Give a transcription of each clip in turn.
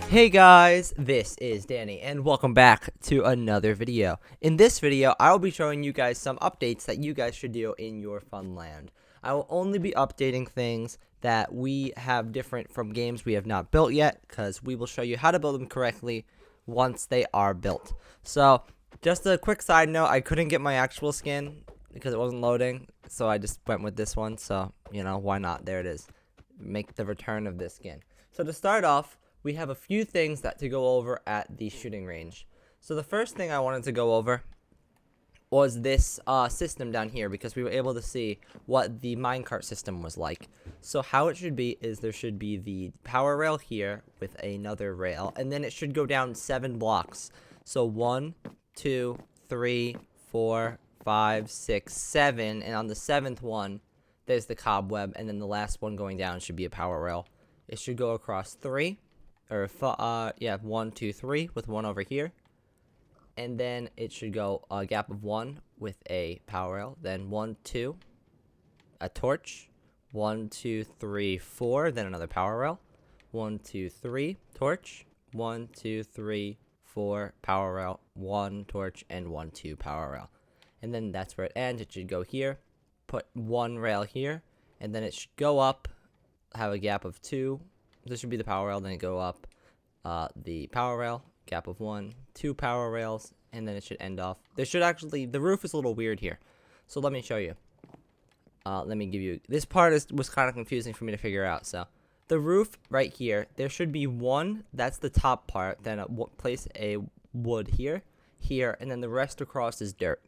Hey guys, this is Danny and welcome back to another video. In this video, I will be showing you guys some updates that you guys should do in your Funland. I will only be updating things that we have different from games we have not built yet, because we will show you how to build them correctly once they are built. So, just a quick side note, I couldn't get my actual skin because it wasn't loading, so I just went with this one, so, you know, why not? There it is. Make the return of this skin. So to start off, we have a few things that to go over at the shooting range. So the first thing I wanted to go over was this system down here, because we were able to see what the minecart system was like. So how it should be is there should be the power rail here with another rail, and then it should go down 7 blocks. So 1, 2, 3, 4, 5, 6, 7, and on the 7th one, there's the cobweb, and then the last one going down should be a power rail. It should go across 3. Or 1, 2, 3 with 1 over here, and then it should go a gap of 1 with a power rail, then 1, 2, a torch, 1, 2, 3, 4, then another power rail, 1, 2, 3, torch, 1, 2, 3, 4, power rail, 1 torch, and 1, 2 power rail, and then that's where it ends. It should go here, put 1 rail here, and then it should go up, have a gap of 2. This should be the power rail, then it go up the power rail, gap of 1, 2 power rails, and then it should end off. There should actually, the roof is a little weird here, so let me show you. Let me give you, this part was kind of confusing for me to figure out. So the roof right here, there should be 1, that's the top part, then place a wood here, and then the rest across is dirt.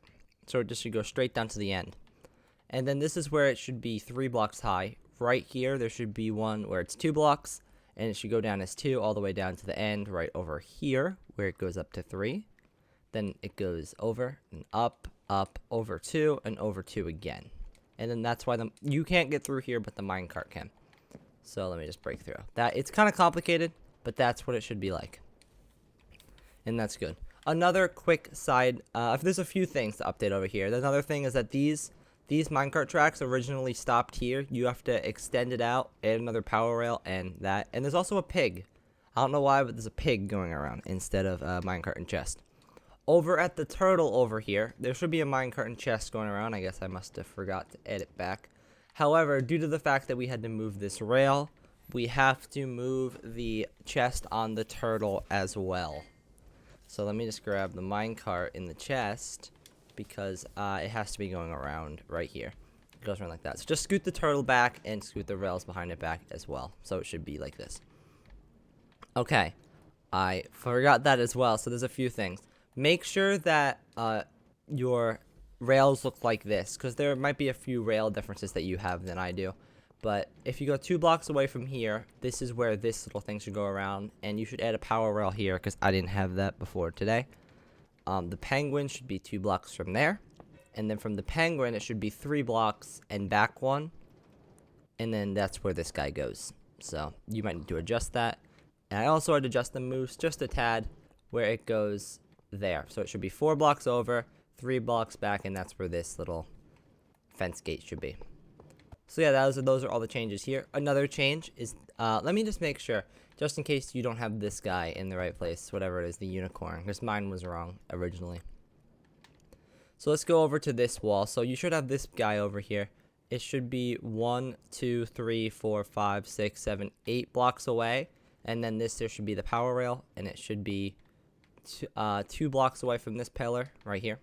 So it just should go straight down to the end. And then this is where it should be 3 blocks high. Right here, there should be one where it's 2 blocks, and it should go down as 2 all the way down to the end right over here, where it goes up to 3. Then it goes over and up, over 2, and over 2 again. And then that's why you can't get through here, but the minecart can. So let me just break through. It's kind of complicated, but that's what it should be like. And that's good. Another quick side, there's a few things to update over here. Another thing is that these minecart tracks originally stopped here. You have to extend it out, add another power rail, and that. And there's also a pig. I don't know why, but there's a pig going around instead of a minecart and chest. Over at the turtle over here, there should be a minecart and chest going around. I guess I must have forgot to add it back. However, due to the fact that we had to move this rail, we have to move the chest on the turtle as well. So let me just grab the minecart in the chest, because it has to be going around right here. It goes around like that. So just scoot the turtle back and scoot the rails behind it back as well. So it should be like this. Okay. I forgot that as well. So there's a few things. Make sure that your rails look like this, because there might be a few rail differences that you have than I do. But if you go 2 blocks away from here, this is where this little thing should go around. And you should add a power rail here, because I didn't have that before today. The penguin should be 2 blocks from there, and then from the penguin it should be 3 blocks and back 1, and then that's where this guy goes. So you might need to adjust that. And I also had to adjust the moose just a tad where it goes there. So it should be 4 blocks over, 3 blocks back, and that's where this little fence gate should be. So yeah, those are all the changes here. Another change is, let me just make sure, just in case you don't have this guy in the right place, whatever it is, the unicorn, because mine was wrong originally. So let's go over to this wall. So you should have this guy over here. It should be 1, 2, 3, 4, 5, 6, 7, 8 blocks away. And then there should be the power rail, and it should be 2 blocks away from this pillar right here.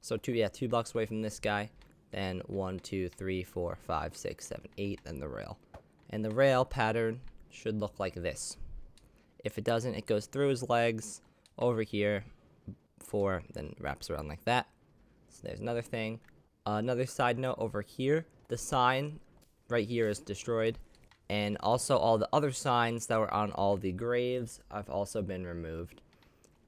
So 2 blocks away from this guy. Then 1, 2, 3, 4, 5, 6, 7, 8, then the rail. And the rail pattern should look like this. If it doesn't, it goes through his legs, over here, 4, then wraps around like that. So there's another thing. Another side note over here, the sign right here is destroyed. And also all the other signs that were on all the graves have also been removed.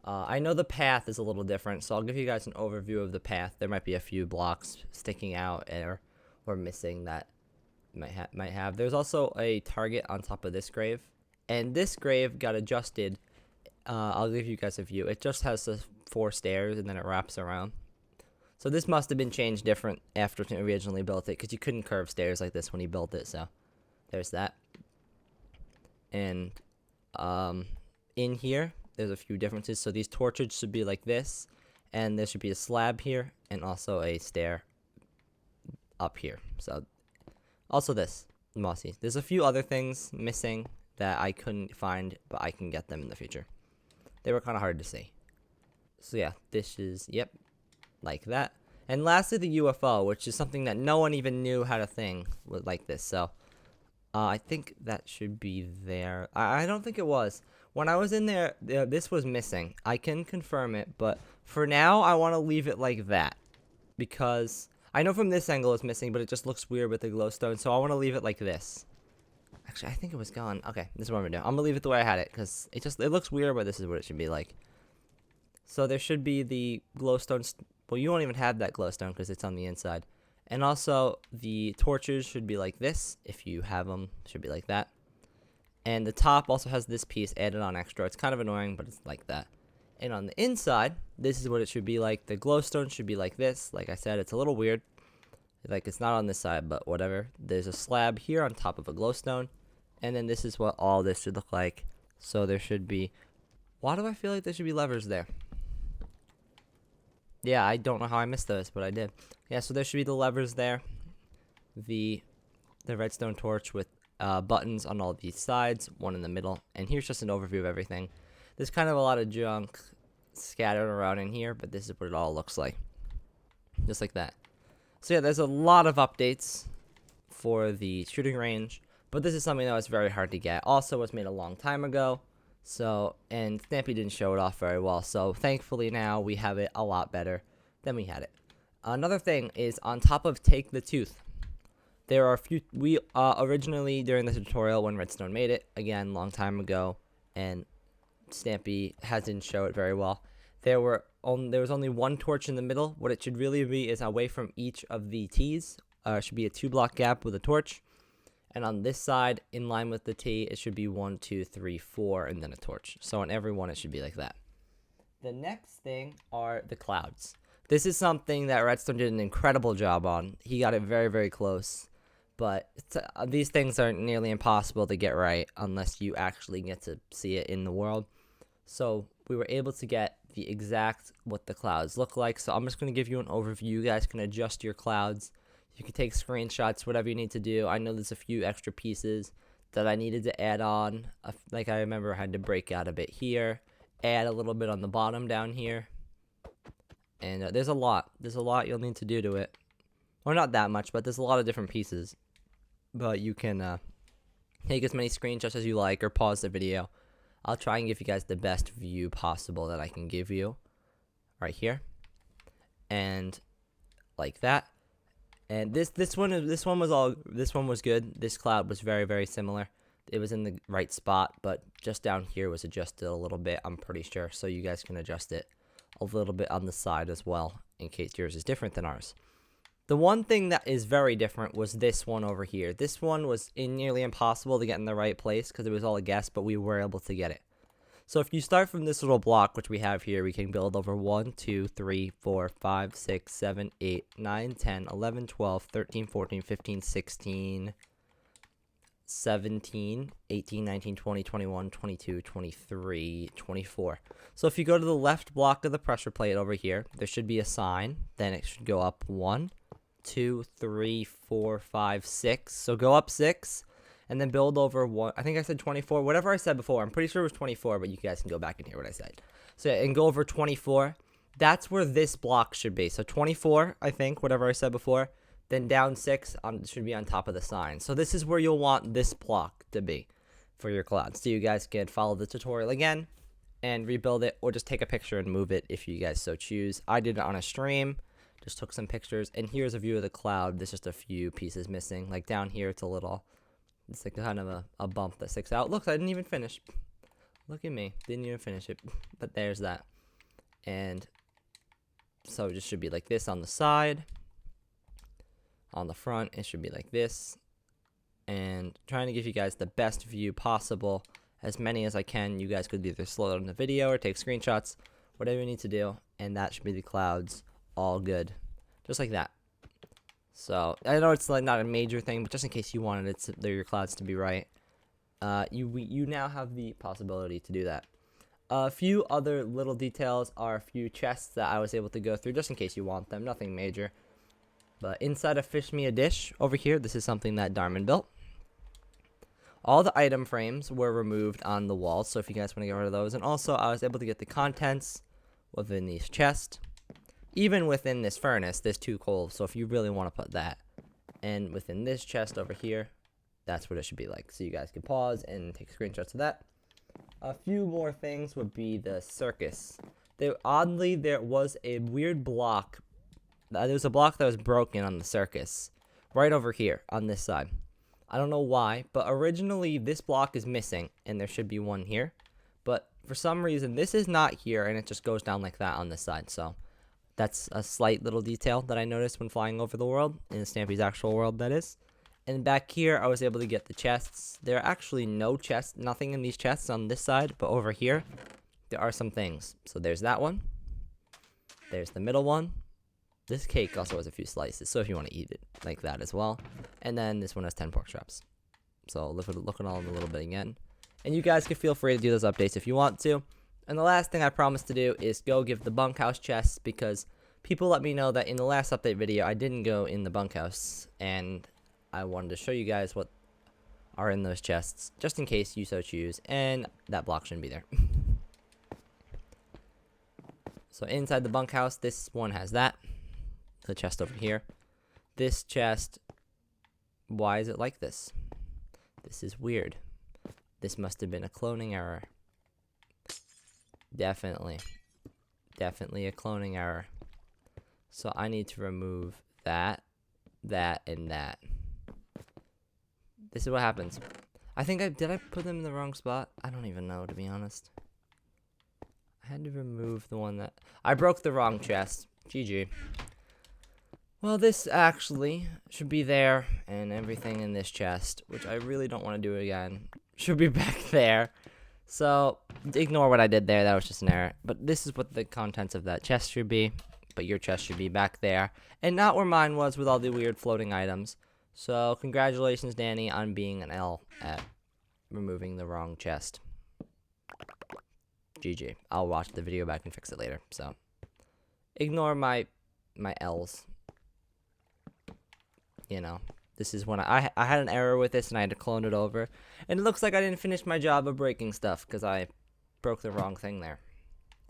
I know the path is a little different, so I'll give you guys an overview of the path. There might be a few blocks sticking out or missing that might have. There's also a target on top of this grave, and this grave got adjusted. I'll give you guys a view. It just has the 4 stairs, and then it wraps around. So this must have been changed different after he originally built it, because you couldn't curve stairs like this when he built it. So there's that. And in here, there's a few differences. So these torches should be like this, and there should be a slab here, and also a stair up here. So also this, mossy. There's a few other things missing that I couldn't find, but I can get them in the future. They were kind of hard to see. So yeah, this is, yep, like that. And lastly, the UFO, which is something that no one even knew how to thing was like this. So I think that should be there. I don't think it was. When I was in there, this was missing. I can confirm it, but for now, I want to leave it like that. Because I know from this angle it's missing, but it just looks weird with the glowstone, so I want to leave it like this. Actually, I think it was gone. Okay, this is what I'm going to do. I'm going to leave it the way I had it, because it looks weird, but this is what it should be like. So there should be the glowstone. Well, you won't even have that glowstone because it's on the inside. And also, the torches should be like this. If you have them, should be like that. And the top also has this piece added on extra. It's kind of annoying, but it's like that. And on the inside, this is what it should be like. The glowstone should be like this. Like I said, it's a little weird. Like, it's not on this side, but whatever. There's a slab here on top of a glowstone. And then this is what all this should look like. So there should be... Why do I feel like there should be levers there? Yeah, I don't know how I missed those, but I did. Yeah, so there should be the levers there. The redstone torch with buttons on all these sides, one in the middle. And here's just an overview of everything. There's kind of a lot of junk scattered around in here, but this is what it all looks like. Just like that. So yeah, there's a lot of updates for the shooting range, but this is something that was very hard to get. Also was made a long time ago. So, and Stampy didn't show it off very well, so thankfully now we have it a lot better than we had it. Another thing is, on top of Take the Tooth, there are a few, we originally during the tutorial when Redstone made it, again, long time ago, and Stampy didn't show it very well, there was only one torch in the middle. What it should really be is away from each of the T's, should be a 2-block gap with a torch. And on this side, in line with the T, it should be 1, 2, 3, 4, and then a torch. So on every one, it should be like that. The next thing are the clouds. This is something that Redstone did an incredible job on. He got it very, very close. But these things are nearly impossible to get right unless you actually get to see it in the world. So we were able to get the exact what the clouds look like. So I'm just going to give you an overview. You guys can adjust your clouds. You can take screenshots, whatever you need to do. I know there's a few extra pieces that I needed to add on. Like I remember I had to break out a bit here, add a little bit on the bottom down here. And there's a lot. There's a lot you'll need to do to it. Well, not that much, but there's a lot of different pieces. But you can take as many screenshots as you like or pause the video. I'll try and give you guys the best view possible that I can give you. Right here. And like that. And this one was good. This cloud was very, very similar. It was in the right spot, but just down here was adjusted a little bit, I'm pretty sure. So you guys can adjust it a little bit on the side as well, in case yours is different than ours. The one thing that is very different was this one over here. This one was nearly impossible to get in the right place because it was all a guess, but we were able to get it. So if you start from this little block, which we have here, we can build over 1, 2, 3, 4, 5, 6, 7, 8, 9, 10, 11, 12, 13, 14, 15, 16, 17, 18, 19, 20, 21, 22, 23, 24. So if you go to the left block of the pressure plate over here, there should be a sign. Then it should go up 1, 2, 3, 4, 5, 6. So go up 6. And then build over 1. I think I said 24. Whatever I said before. I'm pretty sure it was 24, but you guys can go back and hear what I said. So, and go over 24. That's where this block should be. So 24, I think, whatever I said before. Then down 6 should be on top of the sign. So this is where you'll want this block to be for your clouds. So you guys can follow the tutorial again and rebuild it, or just take a picture and move it if you guys so choose. I did it on a stream. Just took some pictures. And here's a view of the cloud. There's just a few pieces missing. Like down here, it's a little... It's like kind of a bump that sticks out. Look, I didn't even finish. Look at me. Didn't even finish it. But there's that. And so it just should be like this on the side. On the front, it should be like this. And trying to give you guys the best view possible. As many as I can. You guys could either slow down the video or take screenshots. Whatever you need to do. And that should be the clouds. All good. Just like that. So, I know it's like not a major thing, but just in case you wanted your clouds to be right, you now have the possibility to do that. A few other little details are a few chests that I was able to go through just in case you want them. Nothing major. But inside of Fish Me a Dish over here, this is something that Darman built. All the item frames were removed on the walls, so if you guys want to get rid of those. And also, I was able to get the contents within these chests. Even within this furnace, there's 2 coal, so if you really want to put that. And within this chest over here, that's what it should be like. So you guys can pause and take screenshots of that. A few more things would be the circus. Oddly, there was a weird block. There was a block that was broken on the circus. Right over here, on this side. I don't know why, but originally this block is missing, and there should be one here. But for some reason, this is not here, and it just goes down like that on this side. So that's a slight little detail that I noticed when flying over the world, in Stampy's actual world, that is. And back here, I was able to get the chests. There are actually no chests, nothing in these chests on this side, but over here, there are some things. So there's that one. There's the middle one. This cake also has a few slices, so if you want to eat it like that as well. And then this one has 10 pork chops. So look at all in a little bit again. And you guys can feel free to do those updates if you want to. And the last thing I promised to do is go give the bunkhouse chests, because people let me know that in the last update video, I didn't go in the bunkhouse, and I wanted to show you guys what are in those chests, just in case you so choose, and that block shouldn't be there. So inside the bunkhouse, this one has that. The chest over here. This chest, why is it like this? This is weird. This must have been a cloning error. Definitely a cloning error. So I need to remove that, and that. This is what happens. Did I put them in the wrong spot? I don't even know, to be honest. I had to remove the one that... I broke the wrong chest. GG. Well, this actually should be there, and everything in this chest, which I really don't want to do again, should be back there. So, ignore what I did there. That was just an error. But this is what the contents of that chest should be. But your chest should be back there, and not where mine was with all the weird floating items. So, congratulations, Danny, on being an L at removing the wrong chest. GG. I'll watch the video back and fix it later. So, ignore my L's. You know, this is when I had an error with this, and I had to clone it over. And it looks like I didn't finish my job of breaking stuff, because I broke the wrong thing there.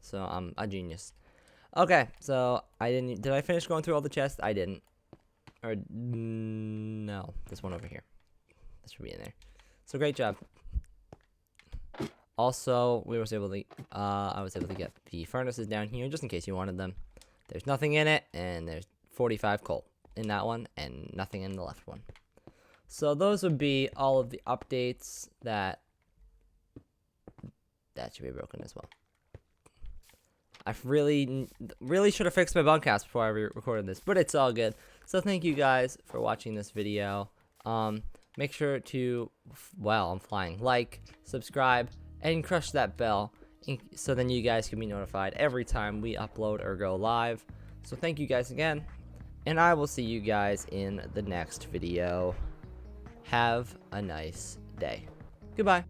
So, I'm a genius. Okay, so, did I finish going through all the chests? I didn't. Or, no, this one over here. This should be in there. So, great job. Also, I was able to get the furnaces down here, just in case you wanted them. There's nothing in it, and there's 45 coal in that one, and nothing in the left one. So, those would be all of the updates that should be broken as well. I really should have fixed my bunkhouse before I recorded this, but it's all good. So thank you guys for watching this video. Make sure to, I'm flying, like, subscribe, and crush that bell, so then you guys can be notified every time we upload or go live. So thank you guys again, and I will see you guys in the next video. Have a nice day. Goodbye.